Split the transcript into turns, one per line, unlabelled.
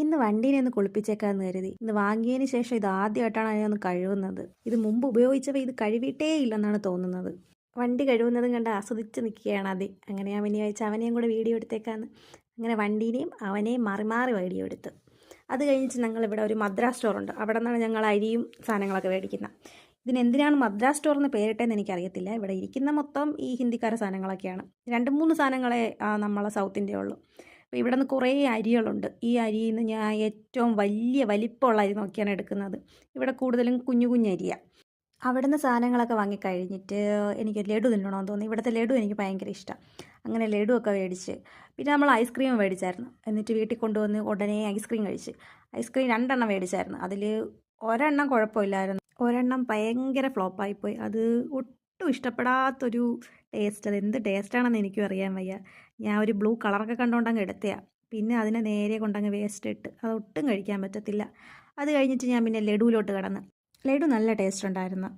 ഇന്ന് വണ്ടീനെ ഒന്ന് കുളിപ്പിച്ചേക്കാന്ന് കരുതി. ഇന്ന് വാങ്ങിയതിന് ശേഷം ഇത് ആദ്യമായിട്ടാണ് അതിനെ ഒന്ന് കഴുകുന്നത്. ഇത് മുമ്പ് ഉപയോഗിച്ചപ്പോൾ ഇത് കഴുകിയിട്ടേ ഇല്ലെന്നാണ് തോന്നുന്നത്. വണ്ടി കഴുകുന്നതും കണ്ട് ആസ്വദിച്ച് നിൽക്കുകയാണ് അത്. അങ്ങനെ ഞാൻ പിന്നെ വിചാരിച്ചു അവനെയും കൂടെ വീഡിയോ എടുത്തേക്കാന്ന്. അങ്ങനെ വണ്ടീനെയും അവനെയും മാറി മാറി വീഡിയോ എടുത്ത്. അത് കഴിഞ്ഞിട്ട് ഞങ്ങളിവിടെ ഒരു മദ്രാസ് സ്റ്റോറുണ്ട്. അവിടെ നിന്നാണ് ഞങ്ങൾ അരിയും സാധനങ്ങളൊക്കെ മേടിക്കുന്നത്. ഇതിനെന്തിനാണ് മദ്രാസ് സ്റ്റോർ എന്ന് പേരിട്ടതെന്ന് എനിക്കറിയത്തില്ല. ഇവിടെ ഇരിക്കുന്ന മൊത്തം ഈ ഹിന്ദിക്കാരുടെ സാധനങ്ങളൊക്കെയാണ്. 2-3 സാധനങ്ങളെ നമ്മളെ സൗത്ത് ഇന്ത്യ ഉള്ളൂ. അപ്പോൾ ഇവിടെ നിന്ന് കുറേ അരികളുണ്ട്. ഈ അരിയിൽ നിന്ന് ഞാൻ ഏറ്റവും വലിയ വലിപ്പമുള്ള അരി നോക്കിയാണ് എടുക്കുന്നത്. ഇവിടെ കൂടുതലും കുഞ്ഞു കുഞ്ഞരിയാണ്. അവിടെ നിന്ന് സാധനങ്ങളൊക്കെ വാങ്ങിക്കഴിഞ്ഞിട്ട് എനിക്ക് ലഡു തിന്നണമെന്ന് തോന്നി. ഇവിടുത്തെ ലഡു എനിക്ക് ഭയങ്കര ഇഷ്ടമാണ്. അങ്ങനെ ലഡു ഒക്കെ മേടിച്ച് പിന്നെ നമ്മൾ ഐസ്ക്രീം മേടിച്ചായിരുന്നു. എന്നിട്ട് വീട്ടിൽ കൊണ്ടുവന്ന് ഉടനെ ഐസ്ക്രീം കഴിച്ച്. ഐസ്ക്രീം 2 എണ്ണം മേടിച്ചായിരുന്നു. അതിൽ ഒരെണ്ണം കുഴപ്പമില്ലായിരുന്നു, ഒരെണ്ണം ഭയങ്കര ഫ്ലോപ്പായിപ്പോയി. അത് ഒട്ടും ഇഷ്ടപ്പെടാത്തൊരു ടേസ്റ്റ്. അത് എന്ത് ടേസ്റ്റാണെന്ന് എനിക്കും അറിയാൻ വയ്യ. ഞാൻ ഒരു ബ്ലൂ കളറൊക്കെ കണ്ടുകൊണ്ട് അങ്ങ് എടുത്തതാണ്. പിന്നെ അതിനെ നേരെ കൊണ്ടങ്ങ് വേസ്റ്റ് ഇട്ട്. അത് ഒട്ടും കഴിക്കാൻ പറ്റത്തില്ല. അത് കഴിഞ്ഞിട്ട് ഞാൻ പിന്നെ ലഡുവിലോട്ട് കടന്ന്. ലഡു നല്ല ടേസ്റ്റ് ഉണ്ടായിരുന്നു.